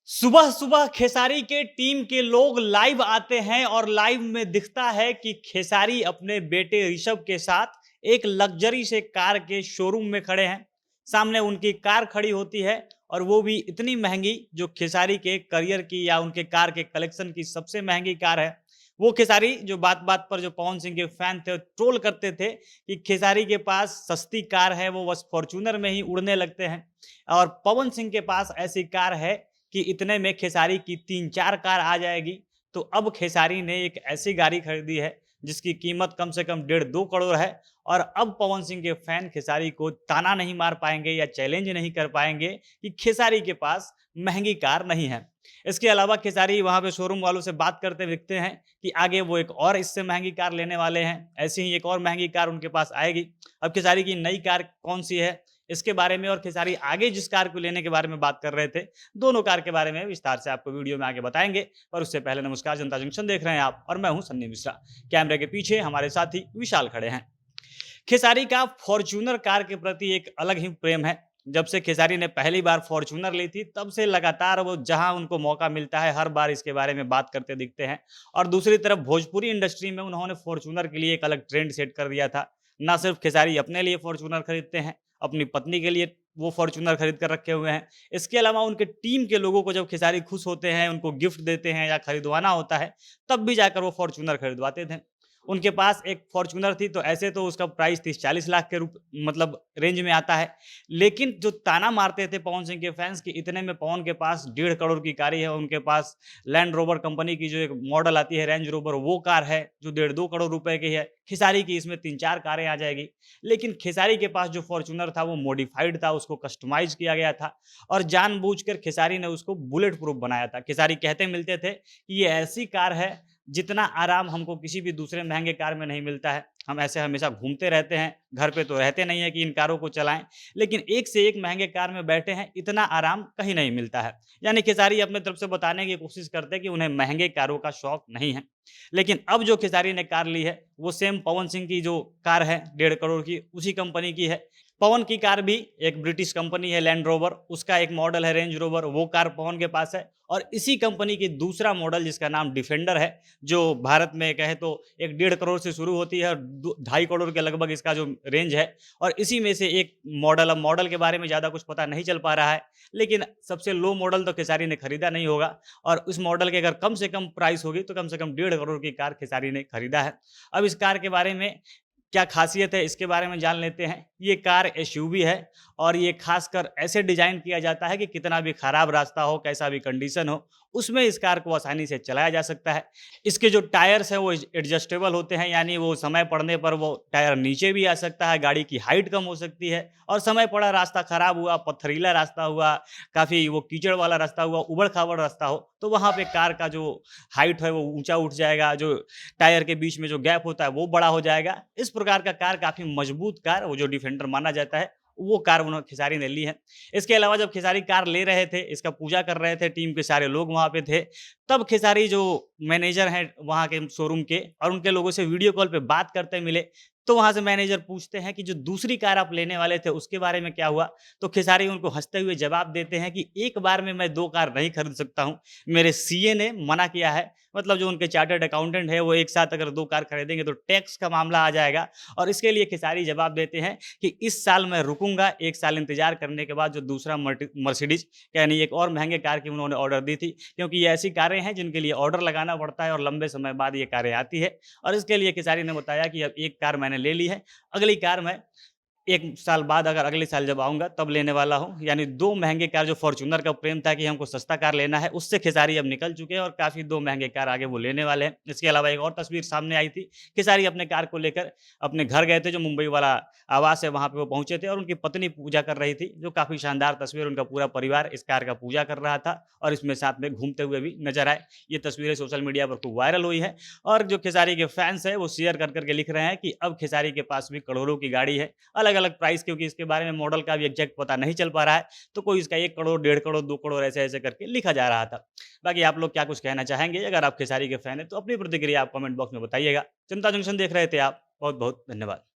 सुबह सुबह खेसारी के टीम के लोग लाइव आते हैं और लाइव में दिखता है कि खेसारी अपने बेटे ऋषभ के साथ एक लग्जरी से कार के शोरूम में खड़े हैं। सामने उनकी कार खड़ी होती है और वो भी इतनी महंगी जो खेसारी के करियर की या उनके कार के कलेक्शन की सबसे महंगी कार है। वो खेसारी जो बात बात पर जो पवन सिंह के फैन थे ट्रोल करते थे कि खेसारी के पास सस्ती कार है, वो बस फॉर्च्यूनर में ही उड़ने लगते हैं और पवन सिंह के पास ऐसी कार है कि इतने में खेसारी की 3-4 कार आ जाएगी। तो अब खेसारी ने एक ऐसी गाड़ी खरीदी है जिसकी कीमत कम से कम डेढ़ 2 करोड़ है और अब पवन सिंह के फैन खेसारी को ताना नहीं मार पाएँगे या चैलेंज नहीं कर पाएँगे कि खेसारी के पास महँगी कार नहीं है। इसके अलावा खेसारी वहाँ पे शोरूम वालों से बात करते दिखते हैं कि आगे वो एक और इससे महँगी कार लेने वाले हैं। ऐसी ही एक और महँगी कार उनके पास आएगी। अब खेसारी की नई कार कौन-सी है इसके बारे में और खेसारी आगे जिस कार को लेने के बारे में बात कर रहे थे, दोनों कार के बारे में विस्तार से आपको वीडियो में आगे बताएँगे। पर उससे पहले नमस्कार, जनता जंक्शन देख रहे हैं आप और मैं हूँ सन्नी मिश्रा। कैमरे के पीछे हमारे साथी विशाल खड़े हैं। खेसारी का फॉर्च्यूनर कार के प्रति एक अलग ही प्रेम है। जब से खेसारी ने पहली बार फॉर्च्यूनर ली थी, तब से लगातार वो जहाँ उनको मौका मिलता है, हर बार इसके बारे में बात करते दिखते हैं। और दूसरी तरफ भोजपुरी इंडस्ट्री में उन्होंने फॉर्च्यूनर के लिए एक अलग ट्रेंड सेट कर दिया था। ना सिर्फ खेसारी अपने लिए फॉर्च्यूनर खरीदते हैं, अपनी पत्नी के लिए वो फॉर्च्यूनर खरीद कर रखे हुए हैं। इसके अलावा उनके टीम के लोगों को जब खेसारी खुश होते हैं, उनको गिफ्ट देते हैं या खरीदवाना होता है, तब भी जाकर वो फॉर्च्यूनर खरीदवाते थे। उनके पास एक फॉर्च्यूनर थी, तो ऐसे तो उसका प्राइस 30-40 लाख के मतलब रेंज में आता है। लेकिन जो ताना मारते थे पवन सिंह के फैन्स कि इतने में पवन के पास 1.5 करोड़ की कार है, उनके पास लैंड रोवर कंपनी की जो एक मॉडल आती है रेंज रोवर, वो कार है जो 1.5-2 करोड़ रुपए की है। खेसारी की इसमें 3-4 कारें आ जाएगी। लेकिन खेसारी के पास जो फॉर्च्यूनर था वो मॉडिफाइड था, उसको कस्टमाइज़ किया गया था और जानबूझकर खेसारी ने उसको बुलेट प्रूफ बनाया था। खेसारी कहते मिलते थे कि ये ऐसी कार है जितना आराम हमको किसी भी दूसरे महँगे कार में नहीं मिलता है। हम ऐसे हमेशा घूमते रहते हैं, घर पे तो रहते नहीं हैं कि इन कारों को चलाएँ, लेकिन एक से एक महँगे कार में बैठे हैं, इतना आराम कहीं नहीं मिलता है। यानी खेसारी अपनी तरफ से बताने की कोशिश करते हैं कि उन्हें महँगे कारों का शौक नहीं है। लेकिन अब जो खेसारी ने कार ली है, वो सेम पवन सिंह की जो कार है 1.5 करोड़ की, उसी कंपनी की है। पवन की कार भी एक ब्रिटिश कंपनी है लैंड रोवर, उसका एक मॉडल है रेंज रोवर, वो कार पवन के पास है और इसी कंपनी की दूसरा मॉडल जिसका नाम डिफेंडर है, जो भारत में कहें तो एक 1.5 करोड़ से शुरू होती है और 2-2.5 करोड़ के लगभग इसका जो रेंज है और इसी में से एक मॉडल, अब मॉडल के बारे में ज़्यादा कुछ पता नहीं चल पा रहा है, लेकिन सबसे लो मॉडल तो खेसारी ने खरीदा नहीं होगा और उस मॉडल की अगर कम से कम प्राइस होगी तो कम से कम 1.5 करोड़ की कार खेसारी ने खरीदा है। अब इस कार के बारे में क्या ख़ासियत है इसके बारे में जान लेते हैं। ये कार एसयूवी है और ये ख़ासकर ऐसे डिज़ाइन किया जाता है कि कितना भी ख़राब रास्ता हो, कैसा भी कंडीशन हो, उसमें इस कार को आसानी से चलाया जा सकता है। इसके जो टायर्स हैं वो एडजस्टेबल होते हैं, यानी वो समय पड़ने पर वो टायर नीचे भी आ सकता है, गाड़ी की हाइट कम हो सकती है और समय पड़ा रास्ता ख़राब हुआ, पथरीला रास्ता हुआ, काफ़ी वो कीचड़ वाला रास्ता हुआ, ऊबड़-खाबड़ रास्ता हो, तो वहाँ पे कार का जो हाइट है वो ऊँचा उठ जाएगा, जो टायर के बीच में जो गैप होता है वो बड़ा हो जाएगा। इस प्रकार का कार काफ़ी मजबूत कार, वो जो डिफेंडर माना जाता है, वो कार खेसारी ने ली है। इसके अलावा जब खेसारी कार ले रहे थे, इसका पूजा कर रहे थे, टीम के सारे लोग वहाँ पे थे, तब खेसारी जो मैनेजर हैं वहाँ के शोरूम के और उनके लोगों से वीडियो कॉल पे बात करते मिले, तो वहाँ से मैनेजर पूछते हैं कि जो दूसरी कार आप लेने वाले थे उसके बारे में क्या हुआ? तो खेसारी उनको हँसते हुए जवाब देते हैं कि एक बार में मैं 2 कार नहीं खरीद सकता हूँ। मेरे सीए ने मना किया है, मतलब जो उनके चार्टर्ड अकाउंटेंट है वो एक साथ अगर 2 कार खरीदेंगे तो टैक्स का मामला आ जाएगा और इसके लिए खेसारी जवाब देते हैं कि इस साल मैं रुकूँगा, 1 साल इंतज़ार करने के बाद जो दूसरा मर्सिडीज़ यानी एक और महँगे कार की उन्होंने ऑर्डर दी थी, क्योंकि ये ऐसी कारें हैं जिनके लिए ऑर्डर लगाना पड़ता है और लंबे समय बाद ये कारें आती है और इसके लिए खेसारी ने बताया कि अब एक कार मैंने ले ली है, अगली कार मैं 1 साल बाद अगर अगले साल जब आऊँगा तब लेने वाला हूँ। यानी 2 महँगे कार जो फॉर्च्यूनर का प्रेम था कि हमको सस्ता कार लेना है, उससे खेसारी अब निकल चुके हैं और काफ़ी 2 महँगे कार आगे वो लेने वाले हैं। इसके अलावा एक और तस्वीर सामने आई थी, खेसारी अपने कार को लेकर अपने घर गए थे, जो मुंबई वाला आवास है वहाँ पे वो पहुँचे थे और उनकी पत्नी पूजा कर रही थी, जो काफ़ी शानदार तस्वीर, उनका पूरा परिवार इस कार का पूजा कर रहा था और इसमें साथ में घूमते हुए भी नज़र आए। ये तस्वीरें सोशल मीडिया पर खूब वायरल हुई हैं और जो खेसारी के फैन्स हैं वो शेयर कर के लिख रहे हैं कि अब खेसारी के पास भी करोड़ों की गाड़ी है, अलग-अलग प्राइस, क्योंकि इसके बारे में मॉडल का भी एग्ज़ैक्ट पता नहीं चल पा रहा है, तो कोई इसका 1 करोड़, 1.5 करोड़, 2 करोड़ ऐसे-ऐसे करके लिखा जा रहा था। बाकी आप लोग क्या कुछ कहना चाहेंगे? अगर आप खेसारी के फैन हैं, तो अपनी प्रतिक्रिया आप कमेंट बॉक्स में बताइएगा। जनता जंक्शन देख रहे थे आप, बहुत-बहुत धन्यवाद।